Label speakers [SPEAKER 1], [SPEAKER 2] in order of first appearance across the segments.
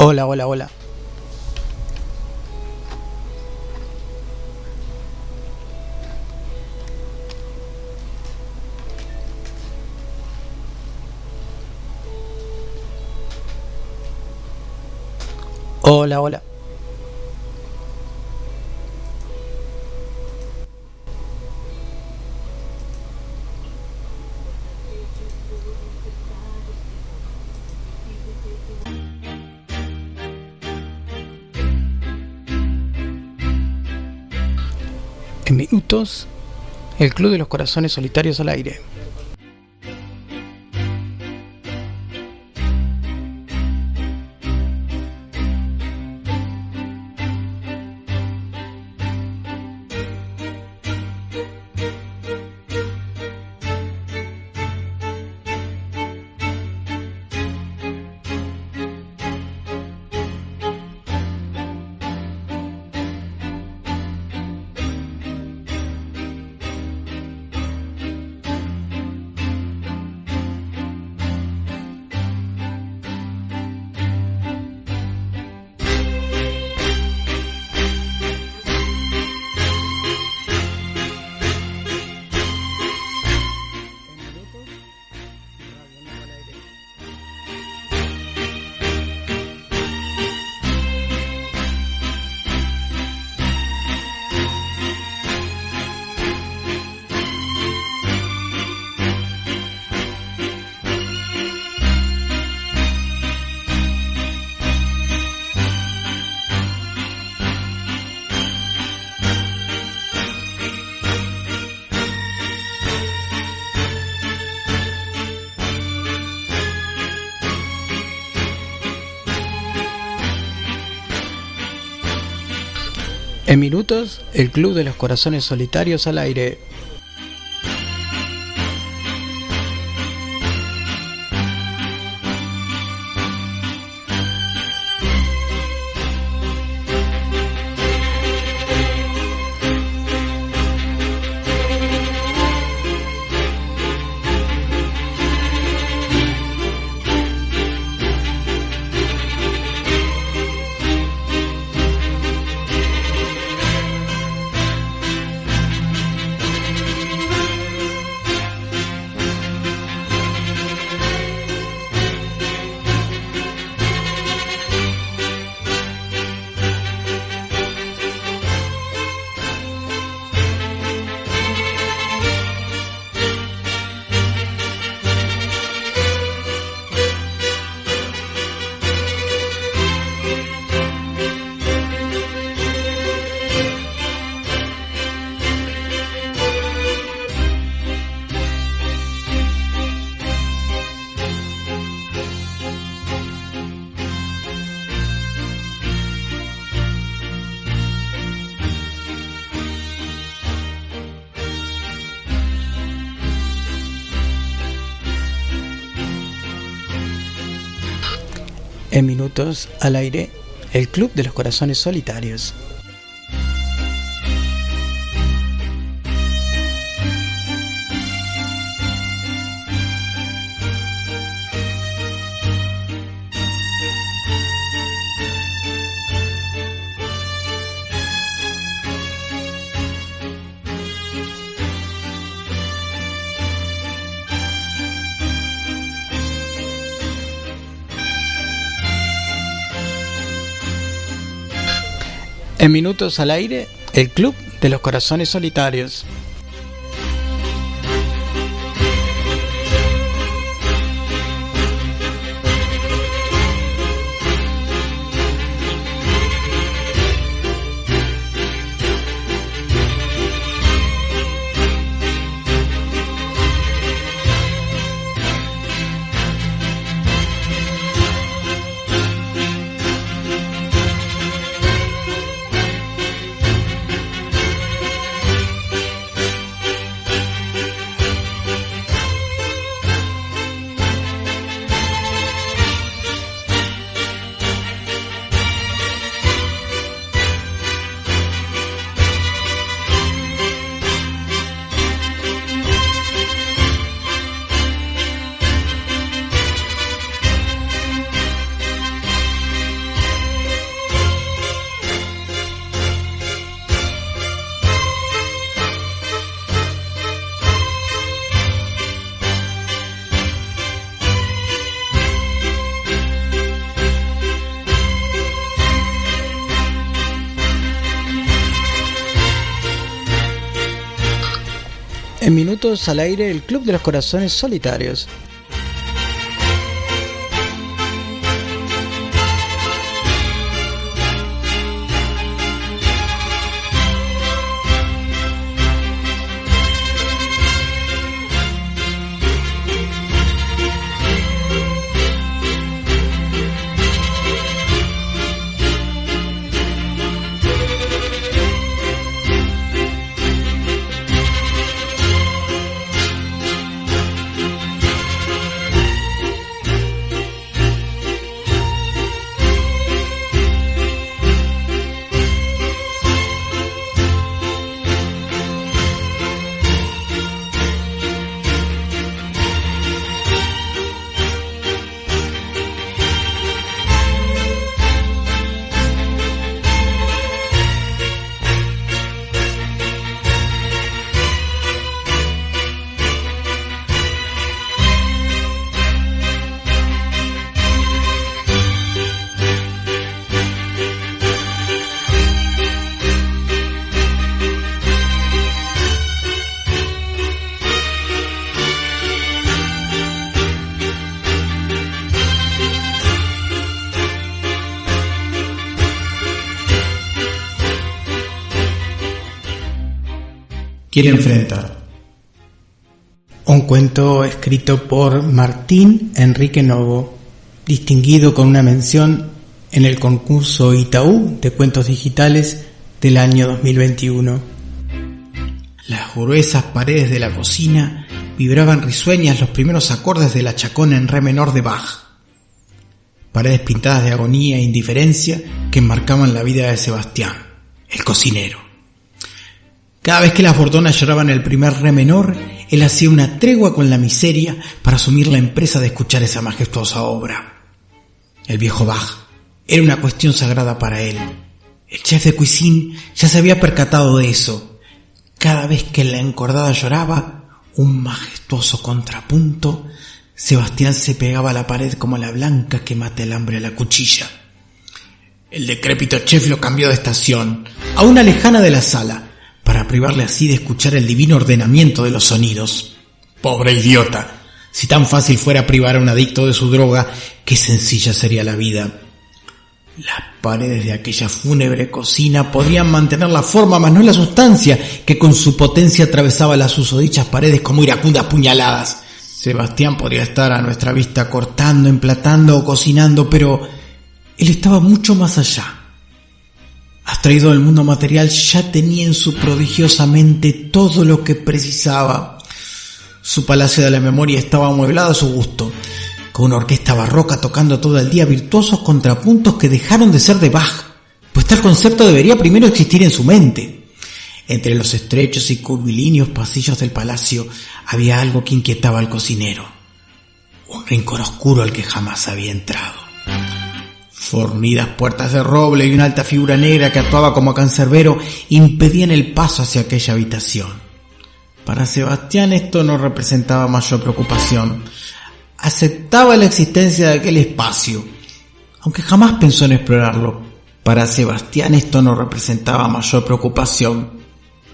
[SPEAKER 1] Hola, hola, hola. Hola, hola. En minutos, el Club de los Corazones Solitarios al aire. En minutos, el Club de los Corazones Solitarios al aire. En minutos, al aire, el Club de los Corazones Solitarios. En minutos al aire, el Club de los Corazones Solitarios. En minutos al aire, el Club de los Corazones Solitarios.
[SPEAKER 2] Quiere enfrentar.
[SPEAKER 1] Un cuento escrito por Martín Enrique Novo, distinguido con una mención en el concurso Itaú de cuentos digitales del año 2021.
[SPEAKER 2] Las gruesas paredes de la cocina vibraban risueñas los primeros acordes de la chacona en re menor de Bach. Paredes pintadas de agonía e indiferencia que enmarcaban la vida de Sebastián, el cocinero. Cada vez que las bordonas lloraban el primer re menor, él hacía una tregua con la miseria para asumir la empresa de escuchar esa majestuosa obra. El viejo Bach era una cuestión sagrada para él. El chef de cuisine ya se había percatado de eso. Cada vez que la encordada lloraba, un majestuoso contrapunto, Sebastián se pegaba a la pared como la blanca que mata el hambre a la cuchilla. El decrépito chef lo cambió de estación, a una lejana de la sala, para privarle así de escuchar el divino ordenamiento de los sonidos. ¡Pobre idiota! Si tan fácil fuera privar a un adicto de su droga, qué sencilla sería la vida. Las paredes de aquella fúnebre cocina podrían mantener la forma, mas no la sustancia, que con su potencia atravesaba las susodichas paredes como iracundas puñaladas. Sebastián podría estar a nuestra vista cortando, emplatando o cocinando, pero él estaba mucho más allá. Abstraído del mundo material, ya tenía en su prodigiosa mente todo lo que precisaba. Su palacio de la memoria estaba amueblado a su gusto, con una orquesta barroca tocando todo el día virtuosos contrapuntos que dejaron de ser de Bach, pues tal concepto debería primero existir en su mente. Entre los estrechos y curvilíneos pasillos del palacio había algo que inquietaba al cocinero, un rincón oscuro al que jamás había entrado. Fornidas puertas de roble y una alta figura negra que actuaba como cancerbero impedían el paso hacia aquella habitación. Para Sebastián esto no representaba mayor preocupación. Aceptaba la existencia de aquel espacio, aunque jamás pensó en explorarlo. Para Sebastián esto no representaba mayor preocupación.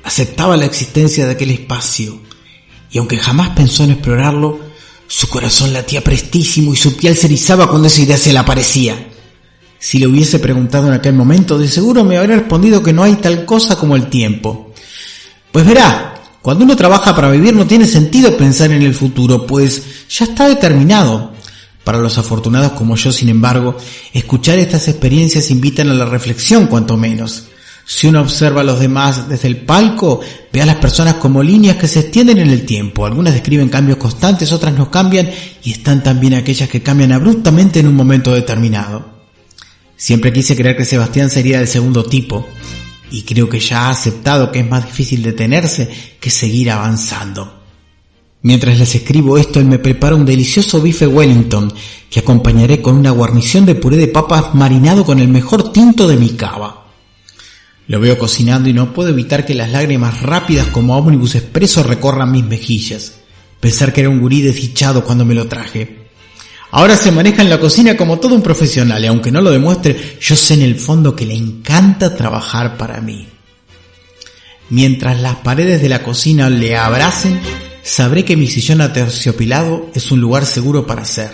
[SPEAKER 2] Aceptaba la existencia de aquel espacio, y aunque jamás pensó en explorarlo, su corazón latía prestísimo y su piel se erizaba cuando esa idea se le aparecía. Si le hubiese preguntado en aquel momento, de seguro me habría respondido que no hay tal cosa como el tiempo. Pues verá, cuando uno trabaja para vivir no tiene sentido pensar en el futuro, pues ya está determinado. Para los afortunados como yo, sin embargo, escuchar estas experiencias invitan a la reflexión cuanto menos. Si uno observa a los demás desde el palco, ve a las personas como líneas que se extienden en el tiempo. Algunas describen cambios constantes, otras no cambian, y están también aquellas que cambian abruptamente en un momento determinado. Siempre quise creer que Sebastián sería del segundo tipo, y creo que ya ha aceptado que es más difícil detenerse que seguir avanzando. Mientras les escribo esto, él me prepara un delicioso bife Wellington, que acompañaré con una guarnición de puré de papas marinado con el mejor tinto de mi cava. Lo veo cocinando y no puedo evitar que las lágrimas rápidas como ómnibus expreso recorran mis mejillas. Pensar que era un gurí desdichado cuando me lo traje. Ahora se maneja en la cocina como todo un profesional y aunque no lo demuestre, yo sé en el fondo que le encanta trabajar para mí. Mientras las paredes de la cocina le abracen, sabré que mi sillón aterciopelado es un lugar seguro para ser.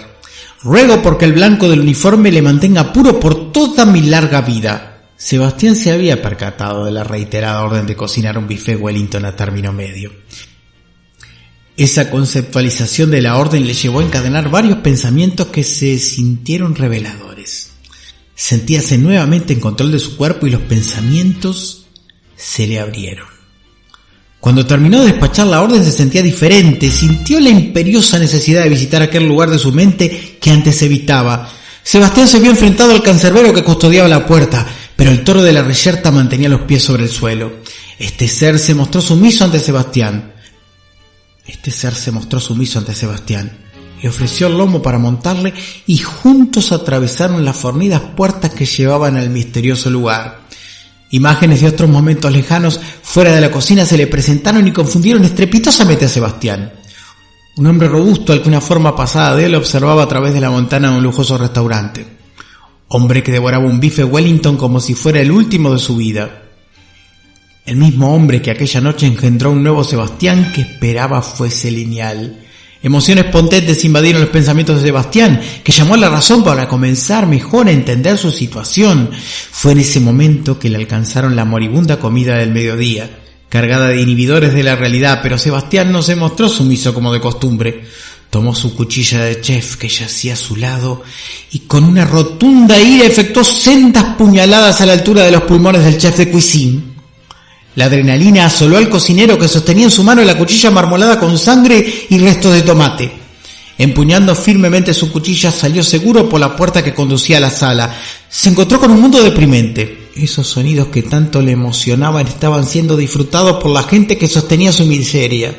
[SPEAKER 2] Ruego porque el blanco del uniforme le mantenga puro por toda mi larga vida. Sebastián se había percatado de la reiterada orden de cocinar un bife Wellington a término medio. Esa conceptualización de la orden le llevó a encadenar varios pensamientos que se sintieron reveladores. Sentíase nuevamente en control de su cuerpo y los pensamientos se le abrieron. Cuando terminó de despachar la orden se sentía diferente, sintió la imperiosa necesidad de visitar aquel lugar de su mente que antes evitaba. Sebastián se vio enfrentado al cancerbero que custodiaba la puerta, pero el toro de la reyerta mantenía los pies sobre el suelo. Este ser se mostró sumiso ante Sebastián. Le ofreció el lomo para montarle y juntos atravesaron las fornidas puertas que llevaban al misterioso lugar. Imágenes de otros momentos lejanos fuera de la cocina se le presentaron y confundieron estrepitosamente a Sebastián. Un hombre robusto al que una forma pasada de él observaba a través de la ventana de un lujoso restaurante. Hombre que devoraba un bife Wellington como si fuera el último de su vida. El mismo hombre que aquella noche engendró un nuevo Sebastián que esperaba fuese lineal. Emociones potentes invadieron los pensamientos de Sebastián, que llamó a la razón para comenzar mejor a entender su situación. Fue en ese momento que le alcanzaron la moribunda comida del mediodía, cargada de inhibidores de la realidad, pero Sebastián no se mostró sumiso como de costumbre. Tomó su cuchilla de chef que yacía a su lado y con una rotunda ira efectuó sendas puñaladas a la altura de los pulmones del chef de cuisine. La adrenalina asoló al cocinero que sostenía en su mano la cuchilla marmolada con sangre y restos de tomate. Empuñando firmemente su cuchilla salió seguro por la puerta que conducía a la sala. Se encontró con un mundo deprimente. Esos sonidos que tanto le emocionaban estaban siendo disfrutados por la gente que sostenía su miseria.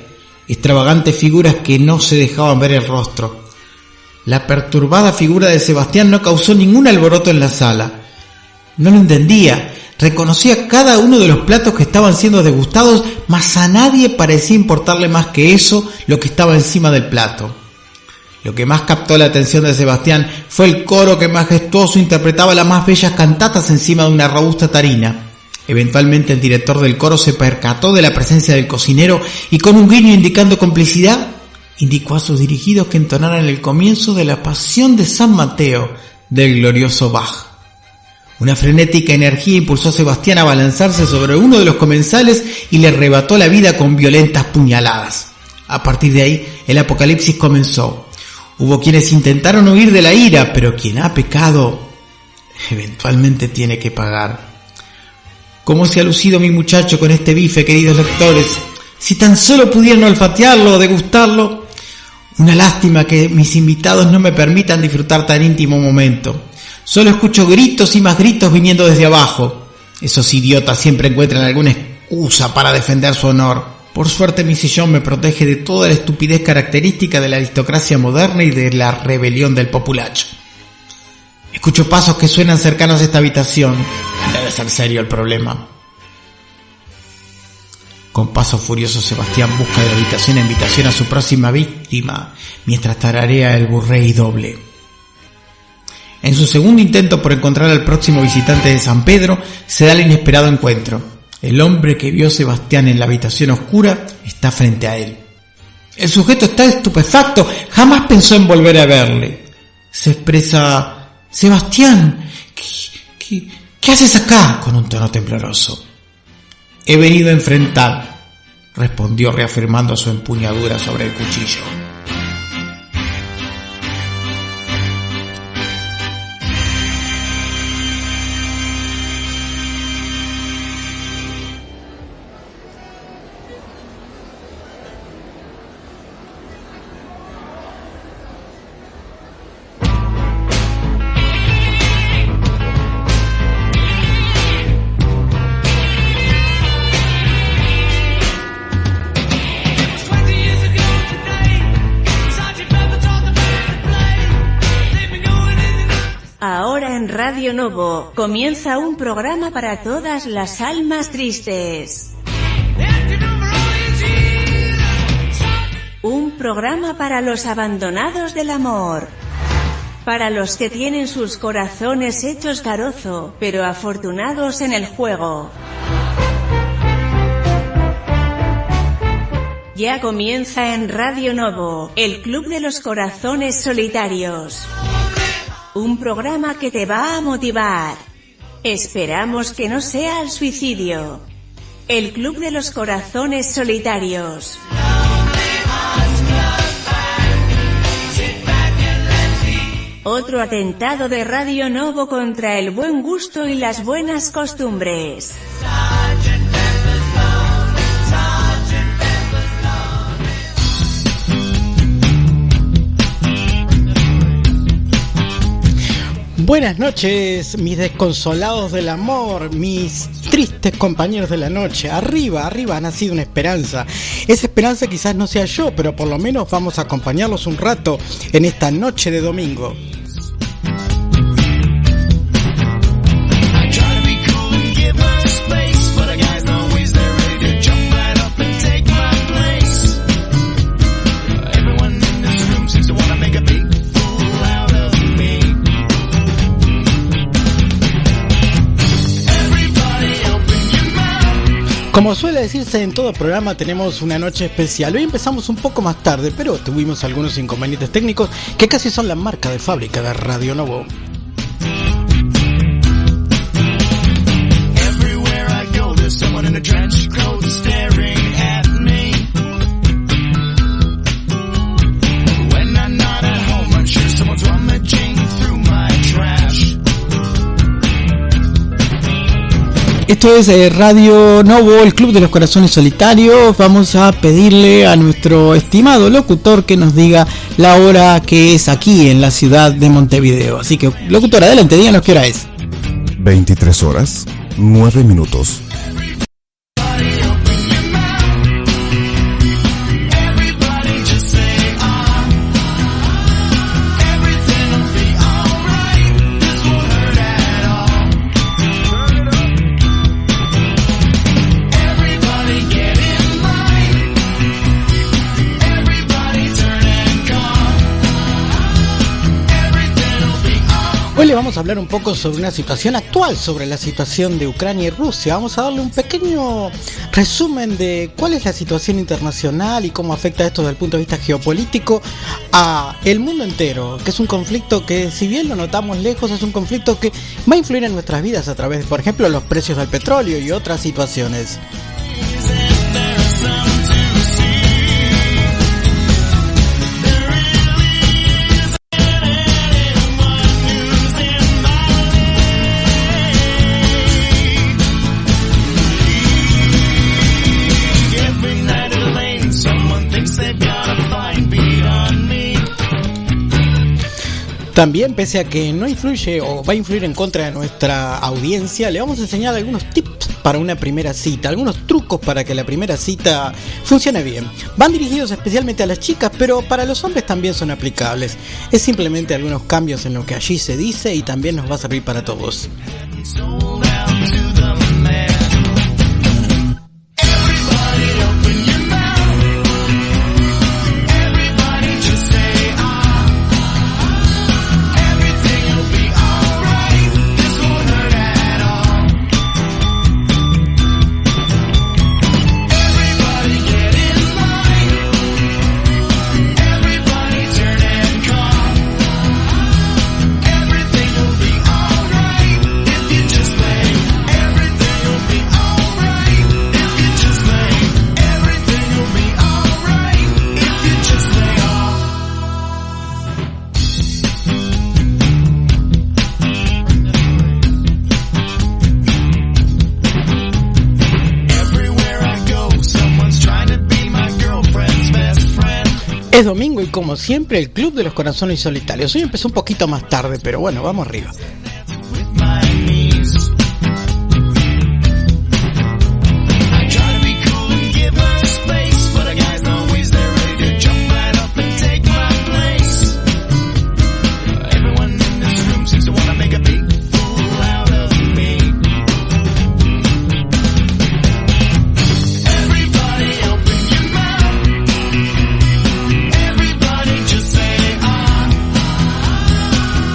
[SPEAKER 2] Extravagantes figuras que no se dejaban ver el rostro. La perturbada figura de Sebastián no causó ningún alboroto en la sala. No lo entendía. Reconocía cada uno de los platos que estaban siendo degustados, mas a nadie parecía importarle más que eso, lo que estaba encima del plato. Lo que más captó la atención de Sebastián fue el coro que majestuoso interpretaba las más bellas cantatas encima de una robusta tarina. Eventualmente el director del coro se percató de la presencia del cocinero y con un guiño indicando complicidad, indicó a sus dirigidos que entonaran el comienzo de la Pasión de San Mateo del glorioso Bach. Una frenética energía impulsó a Sebastián a balanzarse sobre uno de los comensales y le arrebató la vida con violentas puñaladas. A partir de ahí, el apocalipsis comenzó. Hubo quienes intentaron huir de la ira, pero quien ha pecado, eventualmente tiene que pagar. ¿Cómo se ha lucido mi muchacho con este bife, queridos lectores? Si tan solo pudieran olfatearlo o degustarlo. Una lástima que mis invitados no me permitan disfrutar tan íntimo momento. Solo escucho gritos y más gritos viniendo desde abajo. Esos idiotas siempre encuentran alguna excusa para defender su honor. Por suerte mi sillón me protege de toda la estupidez característica de la aristocracia moderna y de la rebelión del populacho. Escucho pasos que suenan cercanos a esta habitación. Debe ser serio el problema. Con paso furioso Sebastián busca de habitación en habitación a su próxima víctima, mientras tararea el Burrey doble. En su segundo intento por encontrar al próximo visitante de San Pedro, se da el inesperado encuentro. El hombre que vio a Sebastián en la habitación oscura está frente a él. El sujeto está estupefacto, jamás pensó en volver a verle. Se expresa: Sebastián, ¿qué haces acá? Con un tono tembloroso. He venido a enfrentar, respondió reafirmando su empuñadura sobre el cuchillo.
[SPEAKER 3] Radio Novo comienza un programa para todas las almas tristes. Un programa para los abandonados del amor. Para los que tienen sus corazones hechos carozo, pero afortunados en el juego. Ya comienza en Radio Novo, el Club de los Corazones Solitarios. Un programa que te va a motivar. Esperamos que no sea el suicidio. El Club de los Corazones Solitarios. Otro atentado de Radio Novo contra el buen gusto y las buenas costumbres.
[SPEAKER 1] Buenas noches, mis desconsolados del amor, mis tristes compañeros de la noche. Arriba ha nacido una esperanza. Esa esperanza quizás no sea yo, pero por lo menos vamos a acompañarlos un rato en esta noche de domingo. Como suele decirse en todo programa, tenemos una noche especial. Hoy empezamos un poco más tarde, pero tuvimos algunos inconvenientes técnicos que casi son la marca de fábrica de Radio Novo. Esto es Radio Novo, el Club de los Corazones Solitarios. Vamos a pedirle a nuestro estimado locutor que nos diga la hora que es aquí en la ciudad de Montevideo. Así que, locutor, adelante, díganos qué hora es.
[SPEAKER 4] 23 horas, 9 minutos.
[SPEAKER 1] Hoy le vamos a hablar un poco sobre una situación actual, sobre la situación de Ucrania y Rusia. Vamos a darle un pequeño resumen de cuál es la situación internacional y cómo afecta esto desde el punto de vista geopolítico a el mundo entero, que es un conflicto que, si bien lo notamos lejos, es un conflicto que va a influir en nuestras vidas a través de, por ejemplo, los precios del petróleo y otras situaciones. También, pese a que no influye o va a influir en contra de nuestra audiencia, le vamos a enseñar algunos tips para una primera cita, algunos trucos para que la primera cita funcione bien. Van dirigidos especialmente a las chicas, pero para los hombres también son aplicables. Es simplemente algunos cambios en lo que allí se dice y también nos va a servir para todos. Es domingo y como siempre el Club de los Corazones Solitarios. Hoy empezó un poquito más tarde, pero bueno, vamos arriba.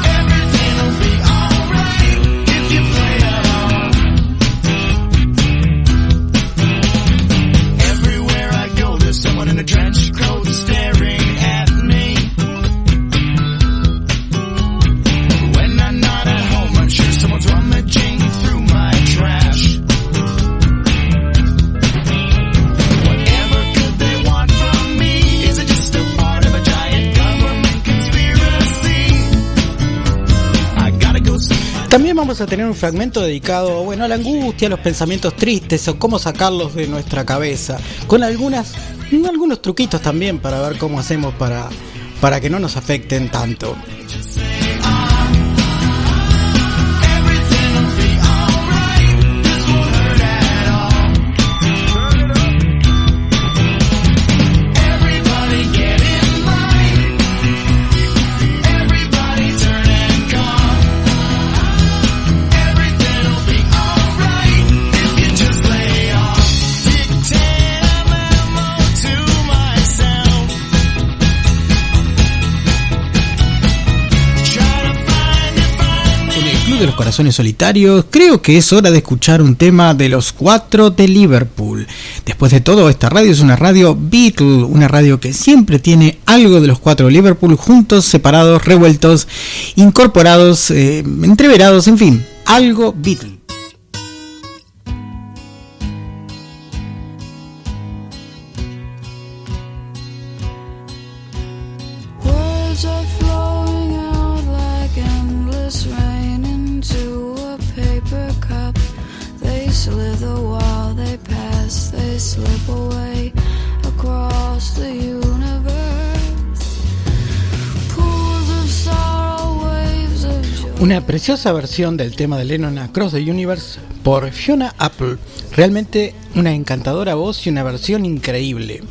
[SPEAKER 5] Everything will be alright. someone in a trench coat staring at me. When I'm not at home, I'm sure someone's rummaging through my trash. Whatever could they want from me? Is it just a part of a giant government conspiracy? I gotta go see.
[SPEAKER 2] También vamos a tener un fragmento dedicado, bueno, a la angustia, a los pensamientos tristes o cómo sacarlos de nuestra cabeza, con algunos truquitos también para ver cómo hacemos para que no nos afecten tanto. De los corazones solitarios, creo que es hora de escuchar un tema de los 4 de Liverpool. Después de todo, esta radio es una radio Beatle, una radio que siempre tiene algo de los 4 de Liverpool, juntos, separados, revueltos, incorporados, entreverados, en fin, algo Beatle. Una preciosa versión del tema de Lennon, Across the Universe, por Fiona Apple. Realmente una encantadora voz y una versión increíble.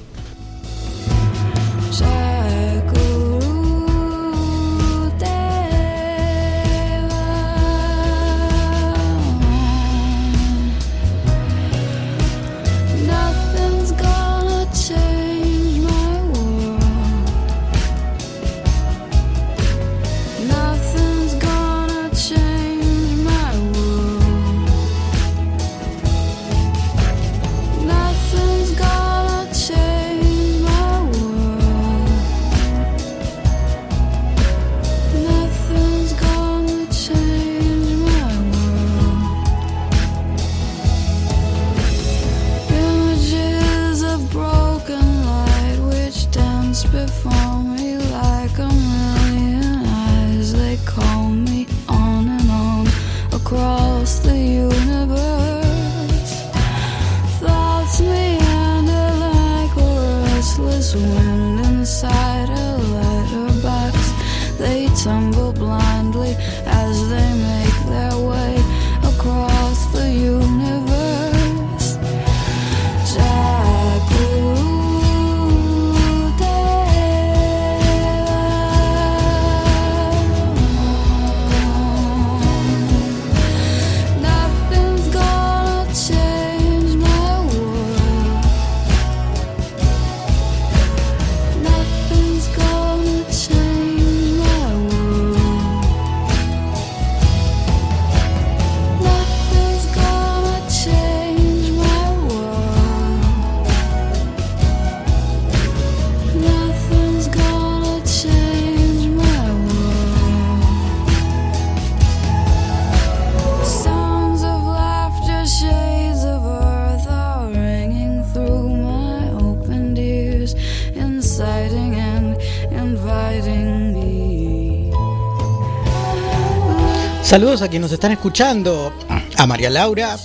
[SPEAKER 2] Saludos a quienes nos están escuchando, a María Laura,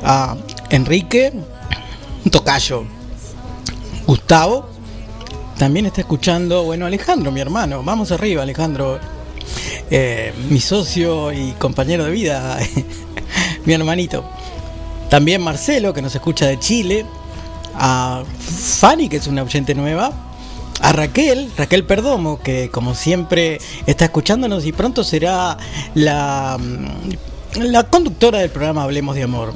[SPEAKER 2] a Enrique, Tocayo, Gustavo, también está escuchando, bueno, Alejandro, mi hermano, vamos arriba Alejandro, mi socio y compañero de vida, mi hermanito, también Marcelo, que nos escucha de Chile, a Fanny, que es una oyente nueva, a Raquel Perdomo, que como siempre está escuchándonos y pronto será la conductora del programa Hablemos de Amor.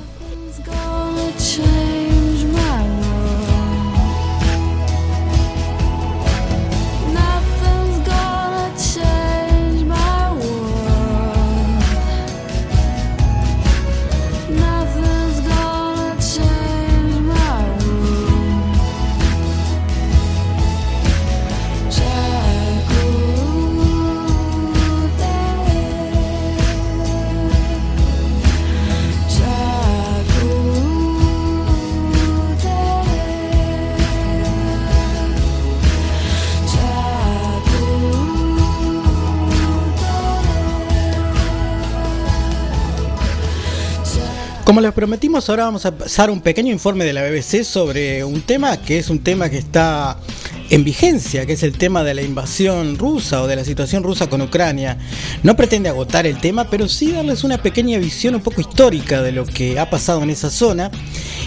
[SPEAKER 1] Como les prometimos, ahora vamos a pasar un pequeño informe de la BBC sobre un tema que está en vigencia, que es el tema de la invasión rusa o de la situación rusa con Ucrania. No pretende agotar el tema, pero sí darles una pequeña visión un poco histórica de lo que ha pasado en esa zona.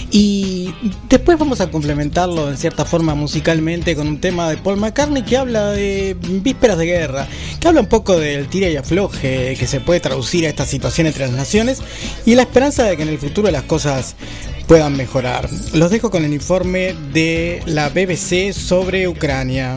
[SPEAKER 1] Y después vamos a complementarlo en cierta forma musicalmente con un tema de Paul McCartney que habla de vísperas de guerra, que habla un poco del tira y afloje que se puede traducir a esta situación entre las naciones y la esperanza de que en el futuro las cosas puedan mejorar. Los dejo con el informe de la BBC sobre Ucrania.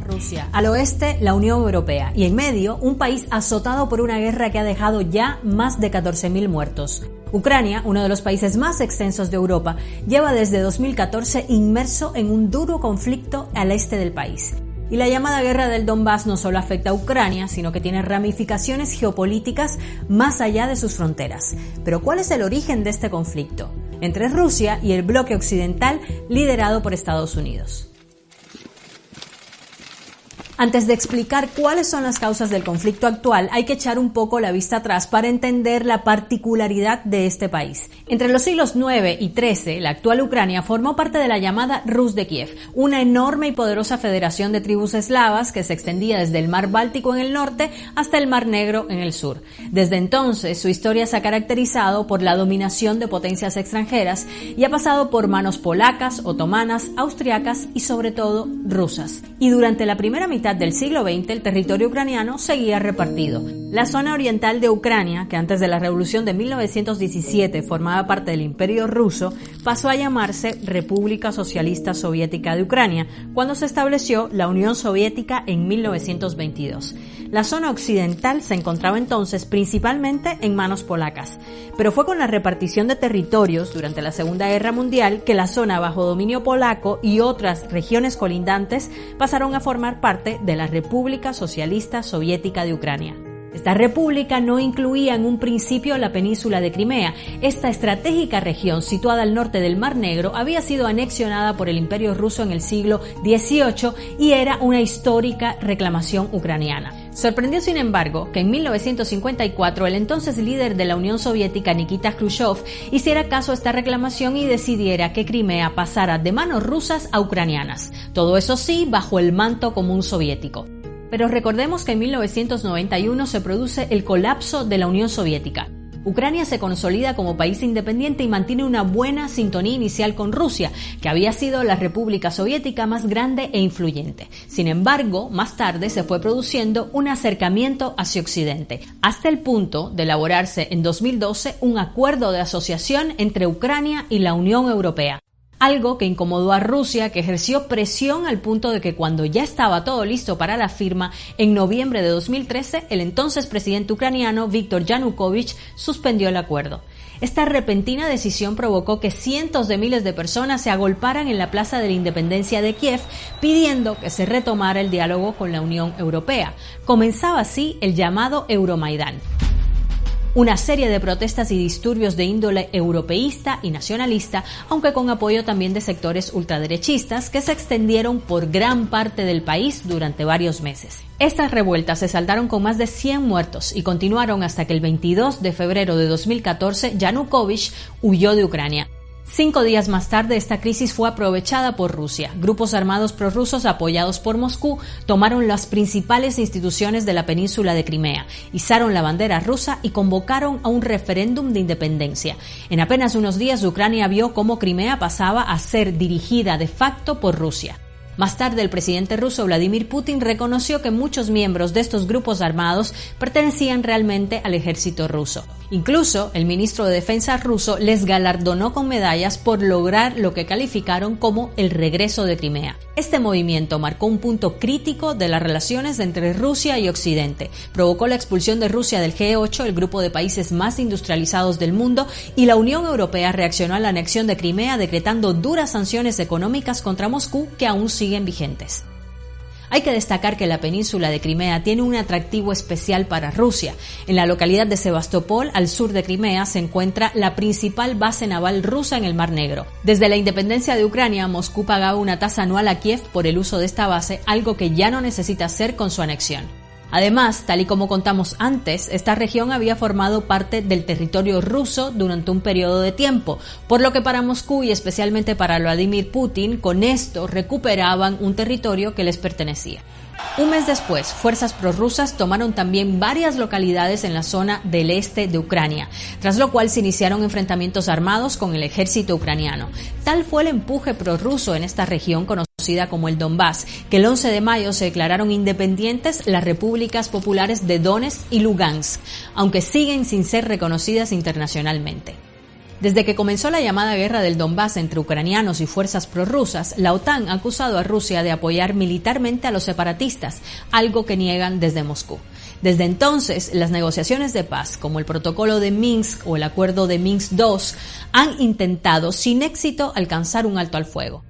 [SPEAKER 6] Rusia, al oeste la Unión Europea y en medio un país azotado por una guerra que ha dejado ya más de 14.000 muertos. Ucrania, uno de los países más extensos de Europa, lleva desde 2014 inmerso en un duro conflicto al este del país. Y la llamada guerra del Donbass no solo afecta a Ucrania, sino que tiene ramificaciones geopolíticas más allá de sus fronteras. Pero ¿cuál es el origen de este conflicto? Entre Rusia y el bloque occidental liderado por Estados Unidos. Antes de explicar cuáles son las causas del conflicto actual, hay que echar un poco la vista atrás para entender la particularidad de este país. Entre los siglos IX y XIII, la actual Ucrania formó parte de la llamada Rus de Kiev, una enorme y poderosa federación de tribus eslavas que se extendía desde el mar Báltico en el norte hasta el mar Negro en el sur. Desde entonces, su historia se ha caracterizado por la dominación de potencias extranjeras y ha pasado por manos polacas, otomanas, austriacas y sobre todo rusas. Y durante la primera mitad del siglo XX, el territorio ucraniano seguía repartido. La zona oriental de Ucrania, que antes de la revolución de 1917 formaba parte del Imperio Ruso, pasó a llamarse República Socialista Soviética de Ucrania, cuando se estableció la Unión Soviética en 1922. La zona occidental se encontraba entonces principalmente en manos polacas, pero fue con la repartición de territorios durante la Segunda Guerra Mundial que la zona bajo dominio polaco y otras regiones colindantes pasaron a formar parte de la República Socialista Soviética de Ucrania. Esta república no incluía en un principio la península de Crimea. Esta estratégica región, situada al norte del Mar Negro, había sido anexionada por el Imperio Ruso en el siglo XVIII y era una histórica reclamación ucraniana. Sorprendió, sin embargo, que en 1954 el entonces líder de la Unión Soviética, Nikita Khrushchev, hiciera caso a esta reclamación y decidiera que Crimea pasara de manos rusas a ucranianas. Todo eso sí, bajo el manto común soviético. Pero recordemos que en 1991 se produce el colapso de la Unión Soviética. Ucrania se consolida como país independiente y mantiene una buena sintonía inicial con Rusia, que había sido la república soviética más grande e influyente. Sin embargo, más tarde se fue produciendo un acercamiento hacia Occidente, hasta el punto de elaborarse en 2012 un acuerdo de asociación entre Ucrania y la Unión Europea. Algo que incomodó a Rusia, que ejerció presión al punto de que cuando ya estaba todo listo para la firma, en noviembre de 2013, el entonces presidente ucraniano Viktor Yanukovych suspendió el acuerdo. Esta repentina decisión provocó que cientos de miles de personas se agolparan en la Plaza de la Independencia de Kiev pidiendo que se retomara el diálogo con la Unión Europea. Comenzaba así el llamado Euromaidán. Una serie de protestas y disturbios de índole europeísta y nacionalista, aunque con apoyo también de sectores ultraderechistas que se extendieron por gran parte del país durante varios meses. Estas revueltas se saldaron con más de 100 muertos y continuaron hasta que el 22 de febrero de 2014 Yanukovych huyó de Ucrania. 5 días más tarde, esta crisis fue aprovechada por Rusia. Grupos armados prorrusos apoyados por Moscú tomaron las principales instituciones de la península de Crimea, izaron la bandera rusa y convocaron a un referéndum de independencia. En apenas unos días, Ucrania vio cómo Crimea pasaba a ser dirigida de facto por Rusia. Más tarde, el presidente ruso Vladimir Putin reconoció que muchos miembros de estos grupos armados pertenecían realmente al ejército ruso. Incluso, el ministro de Defensa ruso les galardonó con medallas por lograr lo que calificaron como el regreso de Crimea. Este movimiento marcó un punto crítico de las relaciones entre Rusia y Occidente. Provocó la expulsión de Rusia del G8, el grupo de países más industrializados del mundo, y la Unión Europea reaccionó a la anexión de Crimea decretando duras sanciones económicas contra Moscú que aún siguen vigentes. Hay que destacar que la península de Crimea tiene un atractivo especial para Rusia. En la localidad de Sebastopol, al sur de Crimea, se encuentra la principal base naval rusa en el Mar Negro. Desde la independencia de Ucrania, Moscú pagaba una tasa anual a Kiev por el uso de esta base, algo que ya no necesita hacer con su anexión. Además, tal y como contamos antes, esta región había formado parte del territorio ruso durante un periodo de tiempo, por lo que para Moscú y especialmente para Vladimir Putin, con esto recuperaban un territorio que les pertenecía. Un mes después, fuerzas prorrusas tomaron también varias localidades en la zona del este de Ucrania, tras lo cual se iniciaron enfrentamientos armados con el ejército ucraniano. Tal fue el empuje prorruso en esta región conocida como el Donbass, que el 11 de mayo se declararon independientes las repúblicas populares de Donetsk y Lugansk, aunque siguen sin ser reconocidas internacionalmente. Desde que comenzó la llamada guerra del Donbass entre ucranianos y fuerzas prorrusas, la OTAN ha acusado a Rusia de apoyar militarmente a los separatistas, algo que niegan desde Moscú. Desde entonces, las negociaciones de paz, como el Protocolo de Minsk o el Acuerdo de Minsk II, han intentado sin éxito alcanzar un alto al fuego.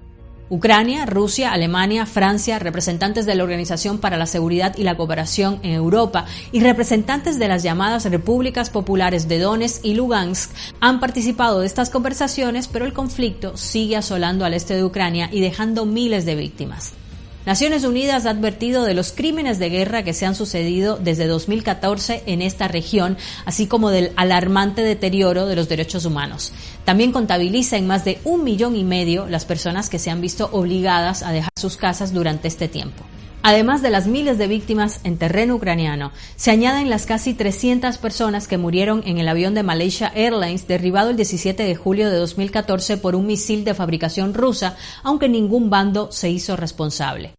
[SPEAKER 6] Ucrania, Rusia, Alemania, Francia, representantes de la Organización para la Seguridad y la Cooperación en Europa y representantes de las llamadas Repúblicas Populares de Donetsk y Lugansk han participado de estas conversaciones, pero el conflicto sigue asolando al este de Ucrania y dejando miles de víctimas. Naciones Unidas ha advertido de los crímenes de guerra que se han sucedido desde 2014 en esta región, así como del alarmante deterioro de los derechos humanos. También contabiliza en más de 1,5 millones las personas que se han visto obligadas a dejar sus casas durante este tiempo. Además de las miles de víctimas en terreno ucraniano, se añaden las casi 300 personas que murieron en el avión de Malaysia Airlines derribado el 17 de julio de 2014 por un misil de fabricación rusa, aunque ningún bando se hizo responsable.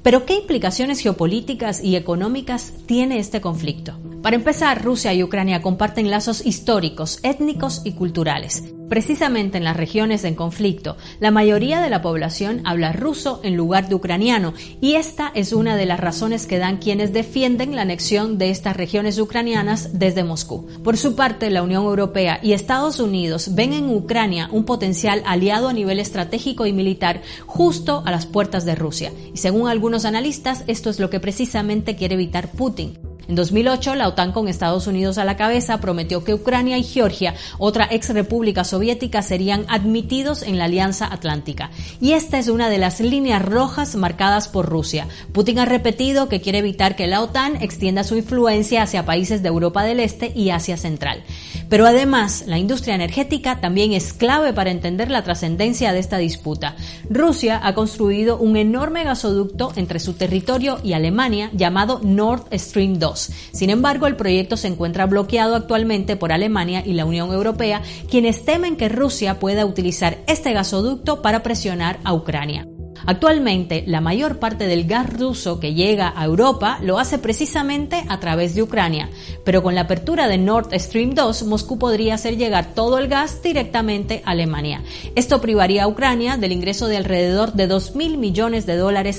[SPEAKER 6] Pero ¿qué implicaciones geopolíticas y económicas tiene este conflicto? Para empezar, Rusia y Ucrania comparten lazos históricos, étnicos y culturales. Precisamente en las regiones en conflicto, la mayoría de la población habla ruso en lugar de ucraniano, y esta es una de las razones que dan quienes defienden la anexión de estas regiones ucranianas desde Moscú. Por su parte, la Unión Europea y Estados Unidos ven en Ucrania un potencial aliado a nivel estratégico y militar justo a las puertas de Rusia, y según algunos analistas, esto es lo que precisamente quiere evitar Putin. En 2008, la OTAN con Estados Unidos a la cabeza prometió que Ucrania y Georgia, otra ex república soviética, serían admitidos en la Alianza Atlántica. Y esta es una de las líneas rojas marcadas por Rusia. Putin ha repetido que quiere evitar que la OTAN extienda su influencia hacia países de Europa del Este y Asia Central. Pero además, la industria energética también es clave para entender la trascendencia de esta disputa. Rusia ha construido un enorme gasoducto entre su territorio y Alemania llamado Nord Stream 2. Sin embargo, el proyecto se encuentra bloqueado actualmente por Alemania y la Unión Europea, quienes temen que Rusia pueda utilizar este gasoducto para presionar a Ucrania. Actualmente, la mayor parte del gas ruso que llega a Europa lo hace precisamente a través de Ucrania, pero con la apertura de Nord Stream 2, Moscú podría hacer llegar todo el gas directamente a Alemania. Esto privaría a Ucrania del ingreso de alrededor de $2.000 millones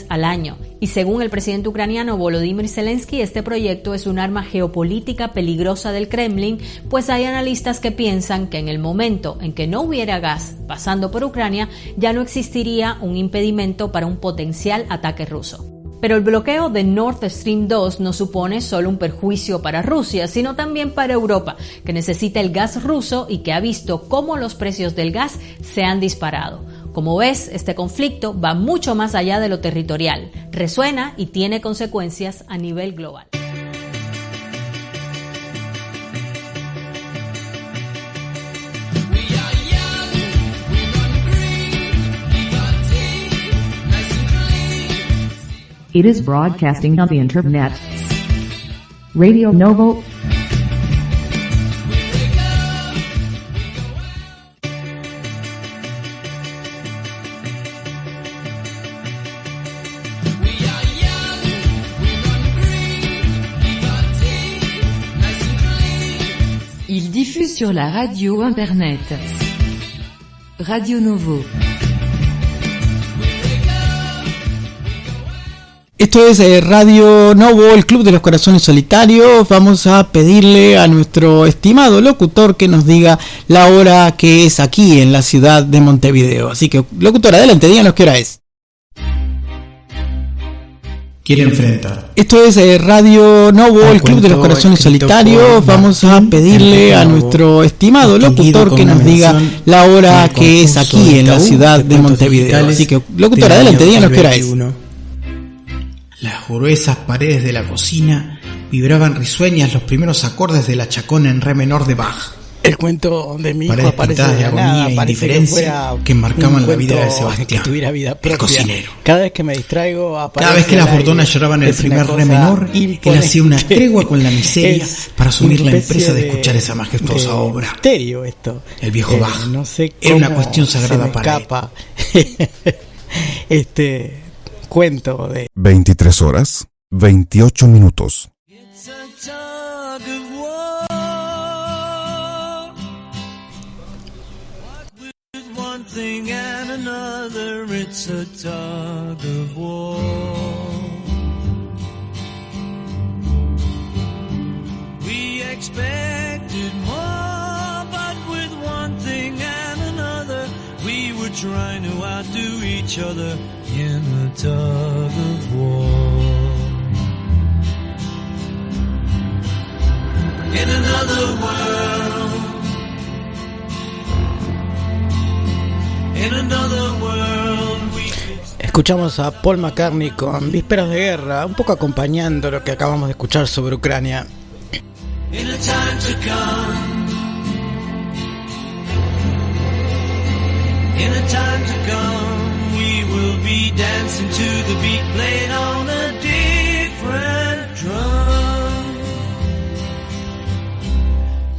[SPEAKER 6] al año. Y según el presidente ucraniano Volodymyr Zelensky, este proyecto es un arma geopolítica peligrosa del Kremlin, pues hay analistas que piensan que en el momento en que no hubiera gas pasando por Ucrania, ya no existiría un impedimento para un potencial ataque ruso. Pero el bloqueo de Nord Stream 2 no supone solo un perjuicio para Rusia, sino también para Europa, que necesita el gas ruso y que ha visto cómo los precios del gas se han disparado. Como ves, este conflicto va mucho más allá de lo territorial, resuena y tiene consecuencias a nivel global.
[SPEAKER 7] It is broadcasting on the internet. Radio Novo.
[SPEAKER 8] Il diffuse sur la radio internet. Radio Novo.
[SPEAKER 2] Esto es Radio Novo, el Club de los Corazones Solitarios. Vamos a pedirle a nuestro estimado locutor que nos diga la hora que es aquí en la ciudad de Montevideo. Así que, locutor, adelante, díganos qué hora es.
[SPEAKER 1] Quiere enfrentar.
[SPEAKER 2] Esto es Radio Novo, el Club de los Corazones Solitarios. Vamos a pedirle a nuestro estimado locutor que nos diga la hora que es aquí en la ciudad de Montevideo. Así que, locutor, adelante, díganos qué hora es. Las gruesas paredes de la cocina vibraban risueñas los primeros acordes de la chacona en re menor de Bach.
[SPEAKER 1] El cuento de mi hijo
[SPEAKER 2] Paredes
[SPEAKER 1] aparece
[SPEAKER 2] pintadas de
[SPEAKER 1] de la
[SPEAKER 2] agonía
[SPEAKER 1] nada,
[SPEAKER 2] e
[SPEAKER 1] parece
[SPEAKER 2] indiferencia que
[SPEAKER 1] fuera
[SPEAKER 2] marcaban
[SPEAKER 1] un
[SPEAKER 2] la vida de
[SPEAKER 1] cuento
[SPEAKER 2] Sebastián,
[SPEAKER 1] que tuviera vida
[SPEAKER 2] el
[SPEAKER 1] propia.
[SPEAKER 2] cocinero.
[SPEAKER 1] Cada vez que me distraigo aparece
[SPEAKER 2] Cada vez que las
[SPEAKER 1] al aire.
[SPEAKER 2] bordonas lloraban el
[SPEAKER 1] Es una
[SPEAKER 2] primer re
[SPEAKER 1] cosa
[SPEAKER 2] menor, él
[SPEAKER 1] imponente.
[SPEAKER 2] hacía una tregua con la miseria
[SPEAKER 1] Es
[SPEAKER 2] para asumir
[SPEAKER 1] una
[SPEAKER 2] la
[SPEAKER 1] especie
[SPEAKER 2] empresa de escuchar esa majestuosa
[SPEAKER 1] de
[SPEAKER 2] obra.
[SPEAKER 1] misterio esto.
[SPEAKER 2] El viejo Bach.
[SPEAKER 1] No sé
[SPEAKER 2] Era una
[SPEAKER 1] cómo
[SPEAKER 2] cuestión sagrada
[SPEAKER 1] se me
[SPEAKER 2] para él.
[SPEAKER 1] escapa este cuento de
[SPEAKER 4] 23 horas, 28 minutos.
[SPEAKER 5] It's a tug of war. With one thing and another, it's a tug of war. We expected more, but with one thing and another, we were trying to outdo each other in a tug of war. In another world, in another world, we
[SPEAKER 1] Escuchamos a Paul McCartney con Vísperas de Guerra, un poco acompañando lo que acabamos de escuchar sobre Ucrania.
[SPEAKER 5] in a time to come, in a time to come, we will be dancing to the beat played on a different drum.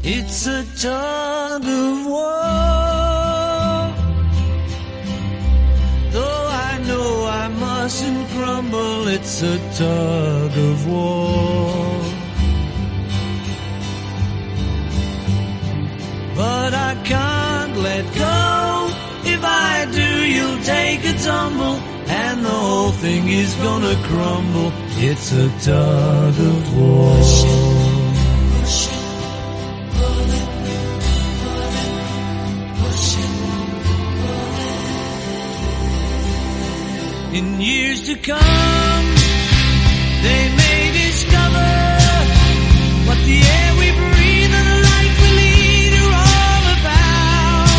[SPEAKER 5] It's a tug of war. Though I know I mustn't grumble, it's a tug of war. But I can't let go. If I do, you'll take a tumble, and the whole thing is gonna crumble. It's a tug of war. In years to come, they may discover what the air we breathe and the life we lead are all about.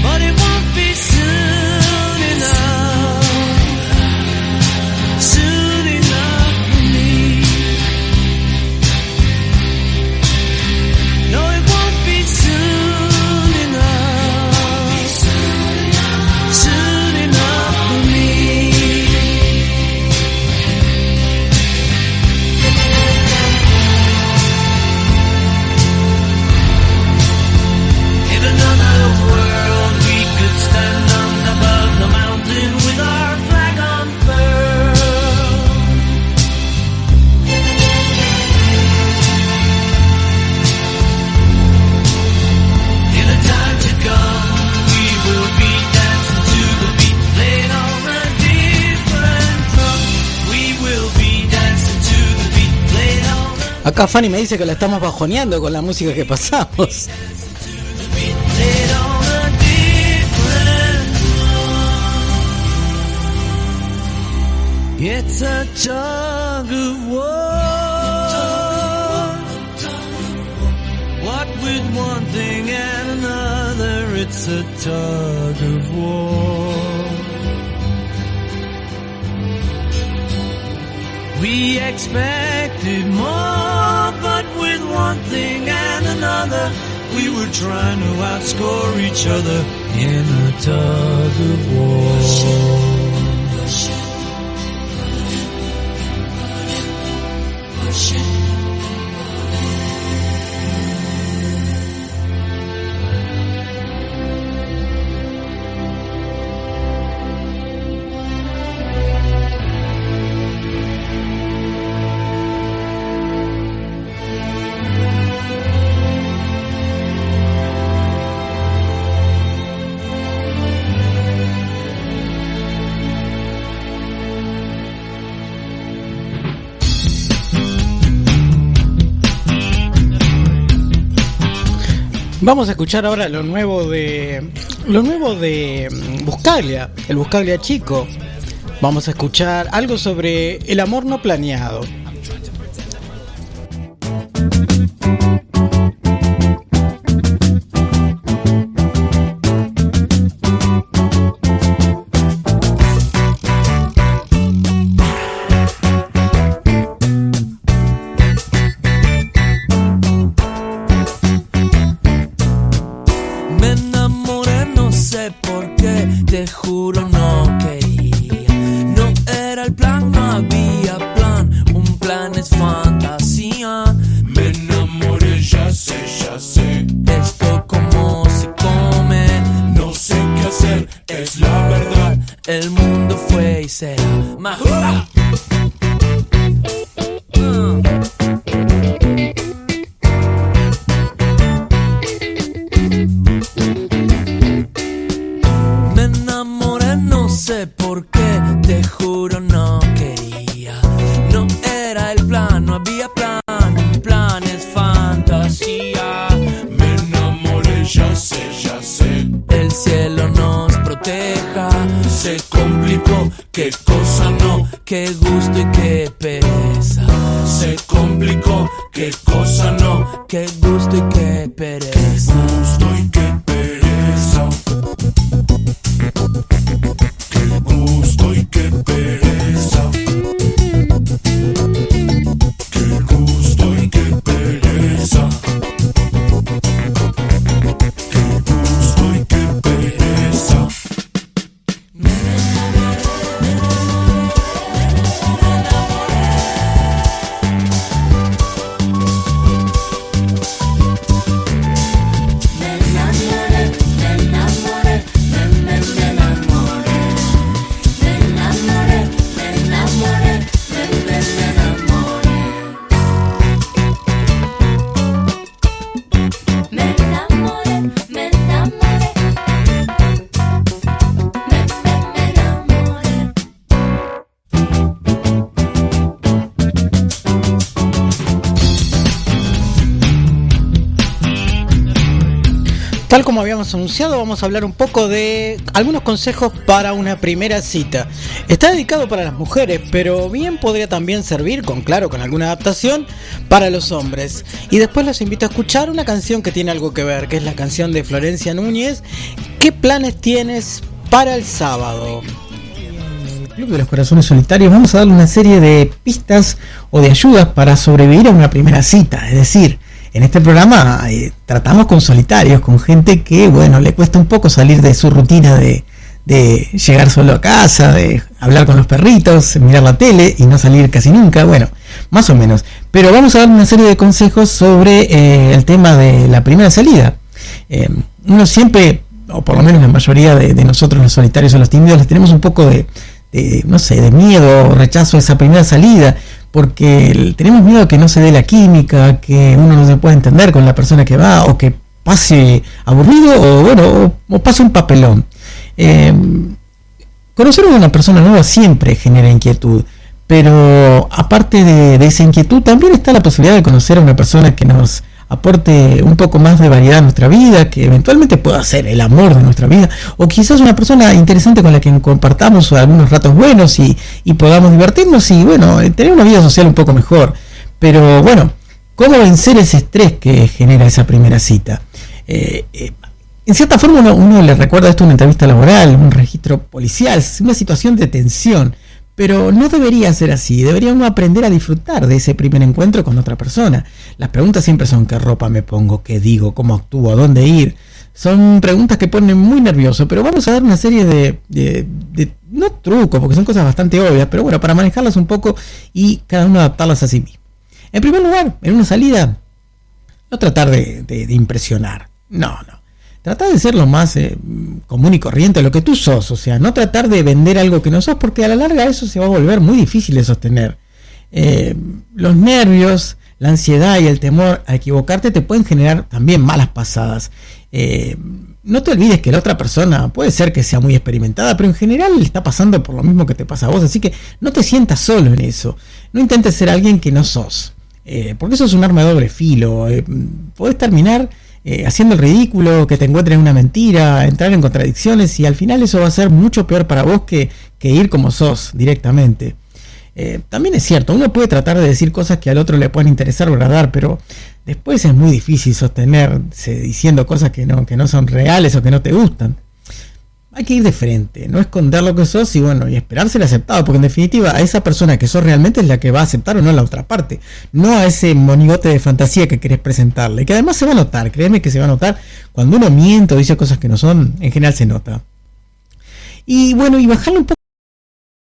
[SPEAKER 5] But it won't be soon enough for me. No, it won't be soon enough for me. In another world, we could stand on top of the mountain with our flag unfurled. In a time to come, we will be dancing to the beat played on a different drum. We will be dancing to the beat played on a
[SPEAKER 1] Acá Fanny me dice que la estamos bajoneando con la música que pasamos.
[SPEAKER 5] played on a different drum. It's a tug of war. What with one thing and another, it's a tug of war. We expected more, but with one thing and another, we were trying to outscore each other in a tug of war.
[SPEAKER 1] Vamos a escuchar ahora lo nuevo de Buscaglia, el Buscaglia chico. Vamos a escuchar algo sobre el amor no planeado.
[SPEAKER 5] el plan, no había plan. Un plan es fantasía. Me enamoré, ya sé. Esto como se come, no sé qué hacer, es la verdad. El mundo fue y será Mahura. Me enamoré, no sé por qué, te juro no quería. No era el plan, no había plan. Un plan es fantasía. Me enamoré, ya sé. El cielo nos proteja. Se complicó, qué cosa no, qué gusto y qué pereza. Se complicó, qué cosa no, qué gusto y qué pereza. Qué gusto y qué pereza. Qué gusto y qué pereza. Qué gusto y qué pereza. Qué gusto y qué pereza.
[SPEAKER 2] Tal como habíamos anunciado, vamos a hablar un poco de algunos consejos para una primera cita. Está dedicado para las mujeres, pero bien podría también servir, con alguna adaptación, para los hombres. Y después los invito a escuchar una canción que tiene algo que ver, que es la canción de Florencia Núñez. ¿Qué planes tienes para el sábado? En el Club de los Corazones Solitarios vamos a darle una serie de pistas o de ayudas para sobrevivir a una primera cita, es decir, en este programa tratamos con solitarios, con gente que, le cuesta un poco salir de su rutina de llegar solo a casa, de hablar con los perritos, mirar la tele y no salir casi nunca, más o menos. Pero vamos a dar una serie de consejos sobre el tema de la primera salida. Uno siempre, o por lo menos la mayoría de nosotros los solitarios o los tímidos, les tenemos un poco de miedo o rechazo a esa primera salida, porque tenemos miedo a que no se dé la química, que uno no se pueda entender con la persona que va, o que pase aburrido, o pase un papelón. Conocer a una persona nueva siempre genera inquietud, pero aparte de esa inquietud también está la posibilidad de conocer a una persona que nos aporte un poco más de variedad a nuestra vida, que eventualmente pueda ser el amor de nuestra vida, o quizás una persona interesante con la que compartamos algunos ratos buenos y podamos divertirnos y tener una vida social un poco mejor. Pero ¿cómo vencer ese estrés que genera esa primera cita? En cierta forma uno le recuerda esto a una entrevista laboral, un registro policial, una situación de tensión, pero no debería ser así. Debería uno aprender a disfrutar de ese primer encuentro con otra persona. Las preguntas siempre son: ¿qué ropa me pongo? ¿Qué digo? ¿Cómo actúo? ¿A dónde ir? Son preguntas que ponen muy nervioso, pero vamos a dar una serie de no trucos, porque son cosas bastante obvias, pero para manejarlas un poco y cada uno adaptarlas a sí mismo. En primer lugar, en una salida, no tratar de impresionar. No. Tratar de ser lo más común y corriente, lo que tú sos. O sea, no tratar de vender algo que no sos, porque a la larga eso se va a volver muy difícil de sostener. Los nervios, la ansiedad y el temor a equivocarte te pueden generar también malas pasadas. No te olvides que la otra persona puede ser que sea muy experimentada, pero en general le está pasando por lo mismo que te pasa a vos. Así que no te sientas solo en eso. No intentes ser alguien que no sos, porque eso es un arma de doble filo. Podés terminar haciendo el ridículo, que te encuentren en una mentira, entrar en contradicciones, y al final eso va a ser mucho peor para vos que ir como sos directamente. También es cierto, uno puede tratar de decir cosas que al otro le puedan interesar o agradar, pero después es muy difícil sostenerse diciendo cosas que no son reales o que no te gustan. Hay que ir de frente, no esconder lo que sos y esperar ser aceptado, porque en definitiva a esa persona que sos realmente es la que va a aceptar o no la otra parte, no a ese monigote de fantasía que querés presentarle, que además se va a notar, créeme que se va a notar cuando uno miente o dice cosas que no son, en general se nota. Y bajarle un poco